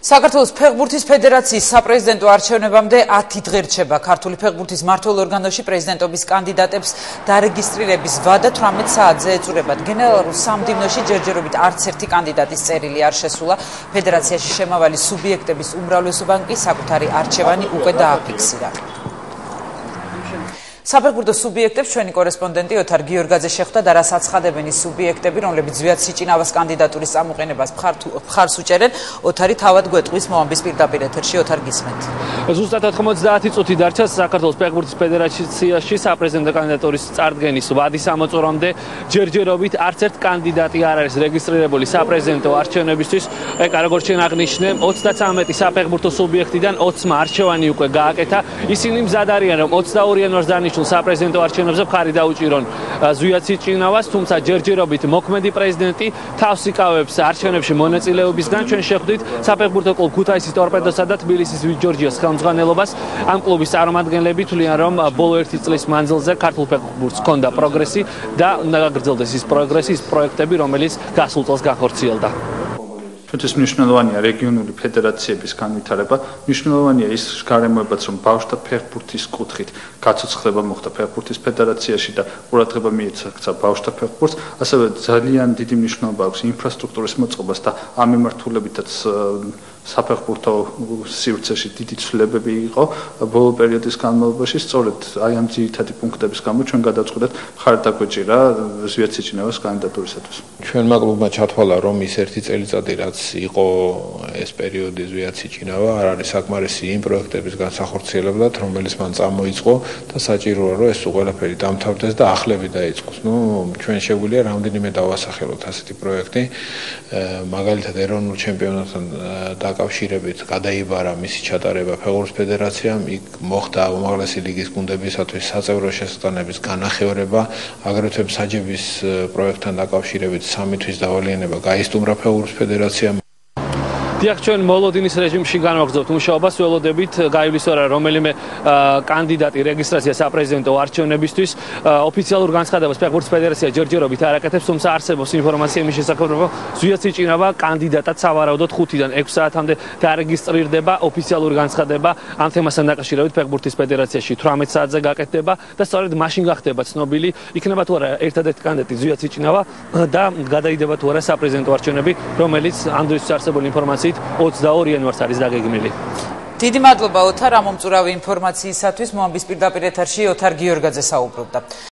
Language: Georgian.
საქართველოს ფეხბურთის ფედერაციის საპრეზიდენტო არჩევნებამდე 10 დღე რჩება. ქართული ფეხბურთის მმართველ ორგანოში პრეზიდენტობის კანდიდატებს დარეგისტრირების ვადა 18 საათზე ეწურებათ. გენერალურ სამდივნოში ჯერჯერობით არც ერთი კანდიდატის წერილი არ შესულა. ფედერაციაში შემავალი სუბიექტების უმრავლესობამ კი საკუთარი არჩევანი უკვე დააფიქსირა. საფეხბურთო სუბიექტებს ჩვენი კორესპონდენტი ოთარ გიორგაძე შეხვდა და რას აცხადებენ ის სუბიექტები, რომლებიც ზვიად სიჭინავას კანდიდატურის წამოყენებას მხარს უჭერენ. ოთარი თავად გვეტყვის მოამბის პირდაპირ ეთერში. ოთარ, გისმენთ. ზუსტად 90 წუთი დარჩა საქართველოს ფეხბურთის ფედერაციაში საპრეზიდენტო კანდიდატურის წარდგენის ვადის ამოწურვამდე. ჯერჯერობით არც ერთ კანდიდატი არ არის რეგისტრირებული საპრეზიდენტო არჩევნებისთვის. როგორც ჩვენ აღნიშნე, 33 საფეხბურთო სუბიექტიდან 20-მა არჩევანი უკვე გააკეთა. ისინი მზად არიან, რომ 22 იანვარს დანიშნულ საპრეზიდენტო არჩევნებზე მხარი დაუჭირონ ზვიად სიჭინავას, თუმცა ჯერჯერობით მოქმედი პრეზიდენტი თავს იკავებს არჩევნებში მონაწილეობისგან. ჩვენ შეხვდით საფეხბურთო კლუბ ქუთაისის ტორპედოსა და თბილისის ვიჯორჯიოს ხელმძღვანელობას. ამ კლუბის წარმომადგენლები თვლიან, რომ ბოლო 1 წლის მანძილზე ქართულ ფეხბურთს ჰქონდა პროგრესი და უნდა გაგრძელდეს ის პროგრესი, ის პროექტები, რომელიც გასულ წელს განხორციელდა. ჩვენთვის მნიშვნელოვანია რეგიონული ფედერაციების განვითარება. მნიშვნელოვანია ის გარემოებაც, რომ ბავშვთა ფეხბურთის კუთხით გაცოცხლება მოხდა ფეხბურთის ფედერაციაში და ყურადღება მიეცაცა ბავშვთა ფეხბურთს. ასევე ძალიან დიდი მნიშვნელობა აქვს ინფრასტრუქტურის მოწყობას და ამ მიმართულებითაც საფეხბურთო სივრცეში დიდი ცვლილებები იყო ბოლო პერიოდის განმავლობაში. სწორედ აი ამ ძირითადი პუნქტების გამო ჩვენ გადავწყვიტეთ მხარი დაგვეჭირა ზვიად სიჭინავას კანდიდატურისათვის. ჩვენმა კლუბმა ჩათვალა, რომ ის ერთი წელიწადი რაც იყო ეს პერიოდი ზვიად სიჭინავა, არ არის საკმარისი იმ პროექტების განსახორციელებლად, რომელიც მან წამოიწყო და საჭიროა, რომ ეს ყველაფერი დამთავრდეს და ახლები დაიწყოს. ჩვენ შეგვიძლია რამდენიმე დავასახელოთ ასეთი პროექტი. მაგალითად, ეროვნულ ჩემპიონატთან დაკავშირებით გადაიბარა მისი ჩატარება ფეხბურთის ფედერაციამ, იქ მოხდა უმაღლესი ლიგის გუნდებისათვის საწევრო შესატანების განახევრება, აგრეთვე მსაჯების პროექტთან დაკავშირებით 3 თვის დავალიანება გაისტუმრა ფეხბურთის ფედერაციამ. დიახ, ჩვენ მოლოდინის რეჟიმში განვაგრძობთ მუშაობას, ველოდებით გაივლისორა რომელიმე კანდიდატი რეგისტრაცია საპრეზიდენტო არჩევნებისთვის. ოფიციალურ განცხადებას ფეხბურთის ფედერაცია ჯერჯერობით არ აკეთებს, თუმცა არსებობს ინფორმაცია იმის შესახებ, რომ ზვიად სიჭინავა კანდიდატად სავარაუდოდ 5-დან 6 საათამდე დარეგისტრირდება. ოფიციალური განცხადება ამ თემასთან დაკავშირებით ფეხბურთის ფედერაციაში 18 საათზე გაკეთდება და სწორედ მაშინ გახდება ცნობილი, იქნება თუ არა ერთადერთი კანდიდატი ზვიად სიჭინავა და გადაიდება თუ არა საპრეზიდენტო არჩევნები, რომელიც ამ დროის არსებული ინფორმაციით 22 იანვარს არის დაგეგმილი. დიდი მადლობა ოთარ ამ მომწურავი ინფორმაციისათვის. მოამბის პირდაპირ ეთერში ოთარ გიორგაძე საუბრობდა.